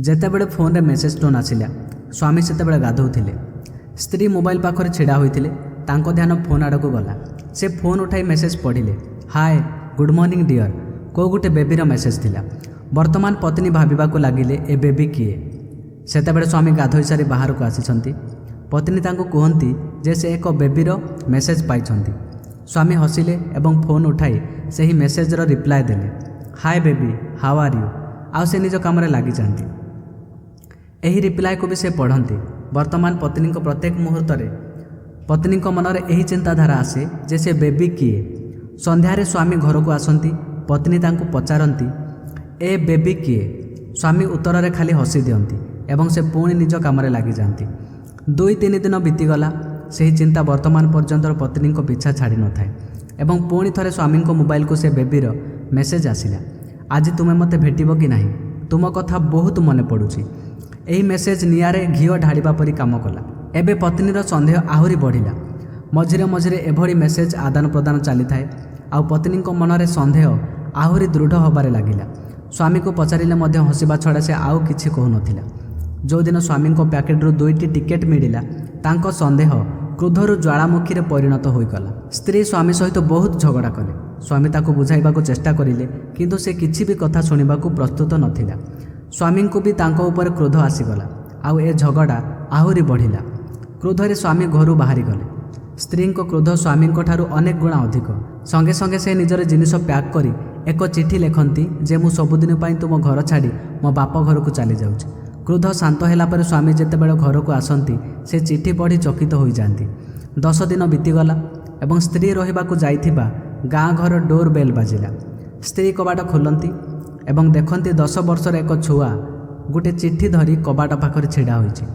ଯେତେବେଳେ ଫୋନ୍ରେ message tone ଆସିଲା, ସ୍ୱାମୀ ସେତେବେଳେ ଗାଧୋଉଥିଲେ। ସ୍ତ୍ରୀ ମୋବାଇଲ ପାଖରେ ଛିଡ଼ା ହୋଇଥିଲେ। ତାଙ୍କ ଧ୍ୟାନ ଫୋନ୍ ଆଡ଼କୁ ଗଲା। ସେ ଫୋନ୍ ଉଠାଇ ମେସେଜ୍ ପଢ଼ିଲେ। ହାଏ, ଗୁଡ୍ ମର୍ଣ୍ଣିଂ ଡିଅର୍। କେଉଁ ଗୋଟେ ବେବିର ମେସେଜ୍ ଥିଲା। ବର୍ତ୍ତମାନ ପତ୍ନୀ ଭାବିବାକୁ ଲାଗିଲେ, ଏ ବେବି କିଏ? ସେତେବେଳେ ସ୍ୱାମୀ ଗାଧୋଇ ସାରି ବାହାରକୁ ଆସିଛନ୍ତି। ପତ୍ନୀ ତାଙ୍କୁ କୁହନ୍ତି ଯେ ସେ ଏକ ବେବିର ମେସେଜ୍ ପାଇଛନ୍ତି। ସ୍ୱାମୀ ହସିଲେ ଏବଂ ଫୋନ୍ ଉଠାଇ ସେହି ମେସେଜ୍ର ରିପ୍ଲାଏ ଦେଲେ, ହାଏ ବେବି, ହାଉ ଆର୍ ୟୁ। ଆଉ ସେ ନିଜ କାମରେ ଲାଗିଯାନ୍ତି। ଏହି ରିପ୍ଲାଏକୁ ବି ସେ ପଢ଼ନ୍ତି। ବର୍ତ୍ତମାନ ପତ୍ନୀଙ୍କ ପ୍ରତ୍ୟେକ ମୁହୂର୍ତ୍ତରେ ପତ୍ନୀଙ୍କ ମନରେ ଏହି ଚିନ୍ତାଧାରା ଆସେ ଯେ ସେ ବେବି କିଏ। ସନ୍ଧ୍ୟାରେ ସ୍ୱାମୀ ଘରକୁ ଆସନ୍ତି। ପତ୍ନୀ ତାଙ୍କୁ ପଚାରନ୍ତି, ଏ ବେବି କିଏ? ସ୍ୱାମୀ ଉତ୍ତରରେ ଖାଲି ହସି ଦିଅନ୍ତି ଏବଂ ସେ ପୁଣି ନିଜ କାମରେ ଲାଗିଯାନ୍ତି। 2-3 ଦିନ ବିତିଗଲା। ସେହି ଚିନ୍ତା ବର୍ତ୍ତମାନ ପର୍ଯ୍ୟନ୍ତ ପତ୍ନୀଙ୍କ ପିଛା ଛାଡ଼ି ନଥାଏ ଏବଂ ପୁଣି ଥରେ ସ୍ୱାମୀଙ୍କ ମୋବାଇଲକୁ ସେ ବେବିର ମେସେଜ୍ ଆସିଲା, ଆଜି ତୁମେ ମୋତେ ଭେଟିବ କି ନାହିଁ? ତୁମ କଥା ବହୁତ ମନେ ପଡ଼ୁଛି। ଏହି ମେସେଜ୍ ନିଆଁରେ ଘିଅ ଢାଳିବା ପରି କାମ କଲା। ଏବେ ପତ୍ନୀର ସନ୍ଦେହ ଆହୁରି ବଢ଼ିଲା। ମଝିରେ ମଝିରେ ଏଭଳି ମେସେଜ୍ ଆଦାନ ପ୍ରଦାନ ଚାଲିଥାଏ ଆଉ ପତ୍ନୀଙ୍କ ମନରେ ସନ୍ଦେହ ଆହୁରି ଦୃଢ଼ ହେବାରେ ଲାଗିଲା। ସ୍ୱାମୀକୁ ପଚାରିଲେ ମଧ୍ୟ ହସିବା ଛଡ଼ା ସେ ଆଉ କିଛି କହୁନଥିଲା। ଯେଉଁଦିନ ସ୍ୱାମୀଙ୍କ ପ୍ୟାକେଟରୁ 2ଟି ଟିକେଟ୍ ମିଳିଲା, ତାଙ୍କ ସନ୍ଦେହ କ୍ରୋଧରୁ ଜ୍ୱାଳାମୁଖୀରେ ପରିଣତ ହୋଇଗଲା। ସ୍ତ୍ରୀ ସ୍ୱାମୀ ସହିତ ବହୁତ ଝଗଡ଼ା କଲେ। ସ୍ୱାମୀ ତାକୁ ବୁଝାଇବାକୁ ଚେଷ୍ଟା କରିଲେ, କିନ୍ତୁ ସେ କିଛି ବି କଥା ଶୁଣିବାକୁ ପ୍ରସ୍ତୁତ ନଥିଲା। ସ୍ୱାମୀଙ୍କୁ ବି ତାଙ୍କ ଉପରେ କ୍ରୋଧ ଆସିଗଲା ଆଉ ଏ ଝଗଡ଼ା ଆହୁରି ବଢ଼ିଲା। କ୍ରୋଧରେ ସ୍ୱାମୀ ଘରୁ ବାହାରିଗଲେ। ସ୍ତ୍ରୀଙ୍କ କ୍ରୋଧ ସ୍ୱାମୀଙ୍କ ଠାରୁ ଅନେକ ଗୁଣା ଅଧିକ। ସଙ୍ଗେ ସଙ୍ଗେ ସେ ନିଜର ଜିନିଷ ପ୍ୟାକ୍ କରି ଏକ ଚିଠି ଲେଖନ୍ତି ଯେ ମୁଁ ସବୁଦିନ ପାଇଁ ତୁମ ଘର ଛାଡ଼ି ମୋ ବାପ ଘରକୁ ଚାଲିଯାଉଛି। କ୍ରୋଧ ଶାନ୍ତ ହେଲା ପରେ ସ୍ୱାମୀ ଯେତେବେଳେ ଘରକୁ ଆସନ୍ତି, ସେ ଚିଠି ପଢ଼ି ଚକିତ ହୋଇଯାନ୍ତି। 10 ଦିନ ବିତିଗଲା ଏବଂ ସ୍ତ୍ରୀ ରହିବାକୁ ଯାଇଥିବା ଗାଁ ଘର ଡୋର୍ ବେଲ୍ ବାଜିଲା। ସ୍ତ୍ରୀ କବାଟ ଖୋଲନ୍ତି ଏବଂ ଦେଖନ୍ତି 10 ବର୍ଷର ଏକ ଛୁଆ ଗୋଟିଏ ଚିଠି ଧରି କବାଟ ପାଖରେ ଛିଡ଼ା ହୋଇଛି।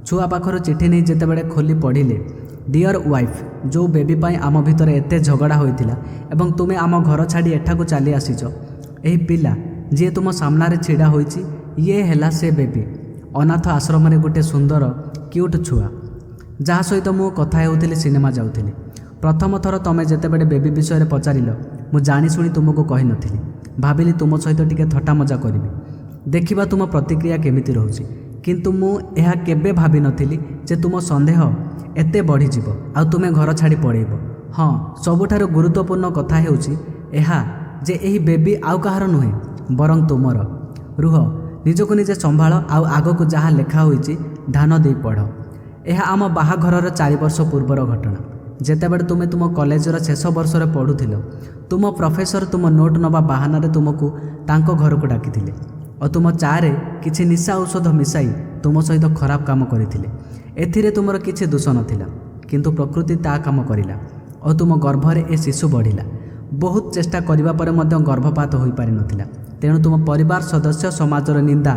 ଛୁଆ ପାଖରୁ ଚିଠି ନେଇ ଯେତେବେଳେ ଖୋଲି ପଢ଼ିଲେ, ଡିଅର୍ ୱାଇଫ୍, ଯେଉଁ ବେବି ପାଇଁ ଆମ ଭିତରେ ଏତେ ଝଗଡ଼ା ହୋଇଥିଲା ଏବଂ ତୁମେ ଆମ ଘର ଛାଡ଼ି ଏଠାକୁ ଚାଲି ଆସିଛ, ଏହି ପିଲା ଯିଏ ତୁମ ସାମ୍ନାରେ ଛିଡ଼ା ହୋଇଛି, ଇଏ ହେଲା ସେ ବେବି। ଅନାଥ ଆଶ୍ରମରେ ଗୋଟିଏ ସୁନ୍ଦର କ୍ୟୁଟ୍ ଛୁଆ, ଯାହା ସହିତ ମୁଁ କଥା ହେଉଥିଲି, ସିନେମା ଯାଉଥିଲି। ପ୍ରଥମ ଥର ତମେ ଯେତେବେଳେ ବେବି ବିଷୟରେ ପଚାରିଲ, ମୁଁ ଜାଣିଶୁଣି ତୁମକୁ କହିନଥିଲି। ଭାବିଲି ତୁମ ସହିତ ଟିକେ ଥଟ୍ଟା ମଜା କରିବି, ଦେଖିବା ତୁମ ପ୍ରତିକ୍ରିୟା କେମିତି ରହୁଛି। କିନ୍ତୁ ମୁଁ ଏହା କେବେ ଭାବିନଥିଲି ଯେ ତୁମ ସନ୍ଦେହ ଏତେ ବଢ଼ିଯିବ ଆଉ ତୁମେ ଘର ଛାଡ଼ି ପଳାଇବ। ହଁ, ସବୁଠାରୁ ଗୁରୁତ୍ୱପୂର୍ଣ୍ଣ କଥା ହେଉଛି ଏହା ଯେ ଏହି ବେବି ଆଉ କାହାର ନୁହେଁ, ବରଂ ତୁମର। ରୁହ, ନିଜକୁ ନିଜେ ସମ୍ଭାଳ ଆଉ ଆଗକୁ ଯାହା ଲେଖା ହୋଇଛି ଧ୍ୟାନ ଦେଇ ପଢ଼। ଏହା ଆମ ବାହାଘରର 4 ବର୍ଷ ପୂର୍ବର ଘଟଣା। ଯେତେବେଳେ ତୁମେ ତୁମ କଲେଜର ଶେଷ ବର୍ଷରେ ପଢ଼ୁଥିଲ, ତୁମ ପ୍ରଫେସର ତୁମ ନୋଟ୍ ନେବା ବାହାନାରେ ତୁମକୁ ତାଙ୍କ ଘରକୁ ଡାକିଥିଲେ ଓ ତୁମ ଚାରେ କିଛି ନିଶା ଔଷଧ ମିଶାଇ ତୁମ ସହିତ ଖରାପ କାମ କରିଥିଲେ। ଏଥିରେ ତୁମର କିଛି ଦୋଷ ନଥିଲା, କିନ୍ତୁ ପ୍ରକୃତି ତା କାମ କରିଲା ଓ ତୁମ ଗର୍ଭରେ ଏ ଶିଶୁ ବଢ଼ିଲା। ବହୁତ ଚେଷ୍ଟା କରିବା ପରେ ମଧ୍ୟ ଗର୍ଭପାତ ହୋଇପାରିନଥିଲା। ତେଣୁ ତୁମ ପରିବାର ସଦସ୍ୟ ସମାଜର ନିନ୍ଦା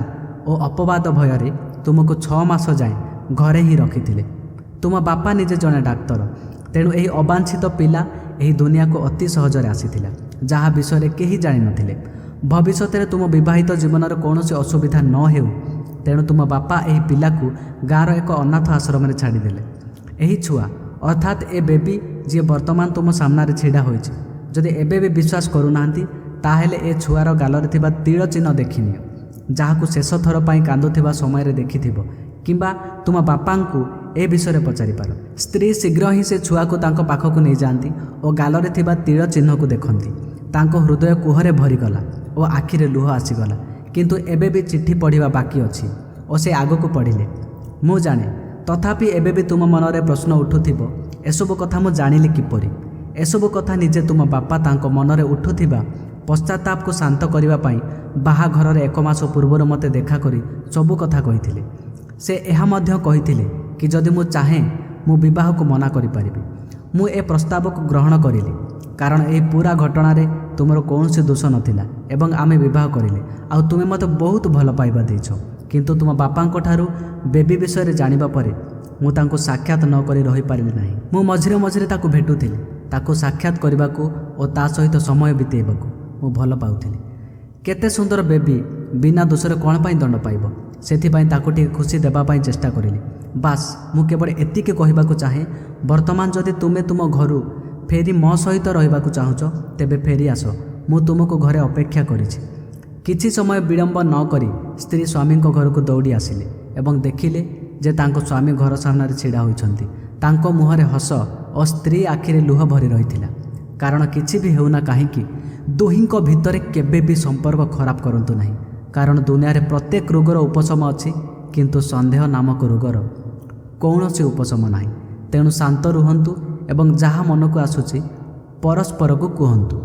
ଓ ଅପବାଦ ଭୟରେ ତୁମକୁ 6 ମାସ ଯାଏଁ ଘରେ ହିଁ ରଖିଥିଲେ। ତୁମ ବାପା ନିଜେ ଜଣେ ଡାକ୍ତର, ତେଣୁ ଏହି ଅବାଞ୍ଛିତ ପିଲା ଏହି ଦୁନିଆକୁ ଅତି ସହଜରେ ଆସିଥିଲା, ଯାହା ବିଷୟରେ କେହି ଜାଣିନଥିଲେ। ଭବିଷ୍ୟତରେ ତୁମ ବିବାହିତ ଜୀବନରେ କୌଣସି ଅସୁବିଧା ନ ହେଉ, ତେଣୁ ତୁମ ବାପା ଏହି ପିଲାକୁ ଗାଁର ଏକ ଅନାଥ ଆଶ୍ରମରେ ଛାଡ଼ିଦେଲେ। ଏହି ଛୁଆ ଅର୍ଥାତ୍ ଏ ବେବି ଯିଏ ବର୍ତ୍ତମାନ ତୁମ ସାମ୍ନାରେ ଛିଡ଼ା ହୋଇଛି, ଯଦି ଏବେ ବି ବିଶ୍ୱାସ କରୁନାହାନ୍ତି, ତାହେଲେ ଏ ଛୁଆର ଗାଲରେ ଥିବା ତିଳ ଚିହ୍ନ ଦେଖିନିଅ, ଯାହାକୁ ଶେଷ ଥର ପାଇଁ କାନ୍ଦୁଥିବା ସମୟରେ ଦେଖିଥିବ, କିମ୍ବା ତୁମ ବାପାଙ୍କୁ ଏ ବିଷୟରେ ପଚାରିପାର। ସ୍ତ୍ରୀ ଶୀଘ୍ର ହିଁ ସେ ଛୁଆକୁ ତାଙ୍କ ପାଖକୁ ନେଇଯାଆନ୍ତି ଓ ଗାଲରେ ଥିବା ତିଳ ଚିହ୍ନକୁ ଦେଖନ୍ତି। ତାଙ୍କ ହୃଦୟ କୁହରେ ଭରିଗଲା ଓ ଆଖିରେ ଲୁହ ଆସିଗଲା। କିନ୍ତୁ ଏବେ ବି ଚିଠି ପଢ଼ିବା ବାକି ଅଛି ଓ ସେ ଆଗକୁ ପଢ଼ିଲେ। ମୁଁ ଜାଣେ, ତଥାପି ଏବେ ବି ତୁମ ମନରେ ପ୍ରଶ୍ନ ଉଠୁଥିବ, ଏସବୁ କଥା ମୁଁ ଜାଣିଲି କିପରି? ଏସବୁ କଥା ନିଜେ ତୁମ ବାପା ତାଙ୍କ ମନରେ ଉଠୁଥିବା ପଶ୍ଚାତାପକୁ ଶାନ୍ତ କରିବା ପାଇଁ ବାହାଘରର 1 ମାସ ପୂର୍ବରୁ ମୋତେ ଦେଖା କରି ସବୁ କଥା କହିଥିଲେ। ସେ ଏହା ମଧ୍ୟ କହିଥିଲେ କି ଯଦି ମୁଁ ଚାହେଁ, ମୁଁ ବିବାହକୁ ମନା କରିପାରିବି। ମୁଁ ଏ ପ୍ରସ୍ତାବକୁ ଗ୍ରହଣ କରିଲି କାରଣ ଏହି ପୁରା ଘଟଣାରେ ତୁମର କୌଣସି ଦୋଷ ନଥିଲା ଏବଂ ଆମେ ବିବାହ କରିଲେ ଆଉ ତୁମେ ମୋତେ ବହୁତ ଭଲ ପାଇବା ଦେଇଛ। କିନ୍ତୁ ତୁମ ବାପାଙ୍କ ଠାରୁ ବେବି ବିଷୟରେ ଜାଣିବା ପରେ ମୁଁ ତାଙ୍କୁ ସାକ୍ଷାତ ନ କରି ରହିପାରିଲି ନାହିଁ। ମୁଁ ମଝିରେ ମଝିରେ ତାକୁ ଭେଟୁଥିଲି। ତାକୁ ସାକ୍ଷାତ କରିବାକୁ ଓ ତା ସହିତ ସମୟ ବିତେଇବାକୁ ମୁଁ ଭଲ ପାଉଥିଲି। କେତେ ସୁନ୍ଦର ବେବି ବିନା ଦୋଷରେ କ'ଣ ପାଇଁ ଦଣ୍ଡ ପାଇବ? ସେଥିପାଇଁ ତାକୁ ଟିକେ ଖୁସି ଦେବା ପାଇଁ ଚେଷ୍ଟା କରିଲି। ବାସ୍, ମୁଁ କେବଳ ଏତିକି କହିବାକୁ ଚାହେଁ, ବର୍ତ୍ତମାନ ଯଦି ତୁମେ ତୁମ ଘରୁ ଫେରି ମୋ ସହିତ ରହିବାକୁ ଚାହୁଁଛ, ତେବେ ଫେରି ଆସ। ମୁଁ ତୁମକୁ ଘରେ ଅପେକ୍ଷା କରିଛି। କିଛି ସମୟ ବିଳମ୍ବ ନ କରି ସ୍ତ୍ରୀ ସ୍ୱାମୀଙ୍କ ଘରକୁ ଦୌଡ଼ି ଆସିଲେ ଏବଂ ଦେଖିଲେ ଯେ ତାଙ୍କ ସ୍ୱାମୀ ଘର ସାମ୍ନାରେ ଛିଡ଼ା ହୋଇଛନ୍ତି। ତାଙ୍କ ମୁହଁରେ ହସ ଓ ସ୍ତ୍ରୀ ଆଖିରେ ଲୁହ ଭରି ରହିଥିଲା। କାରଣ କିଛି ବି ହେଉନା କାହିଁକି ଦୁହିଁଙ୍କ ଭିତରେ କେବେ ବି ସମ୍ପର୍କ ଖରାପ କରନ୍ତୁ ନାହିଁ। କାରଣ ଦୁନିଆରେ ପ୍ରତ୍ୟେକ ରୋଗର ଉପଶମ ଅଛି, କିନ୍ତୁ ସନ୍ଦେହ ନାମକ ରୋଗର କୌଣସି ଉପଶମ ନାହିଁ। ତେଣୁ ଶାନ୍ତ ରୁହନ୍ତୁ ଏବଂ ଯାହା ମନକୁ ଆସୁଛି ପରସ୍ପରକୁ କୁହନ୍ତୁ।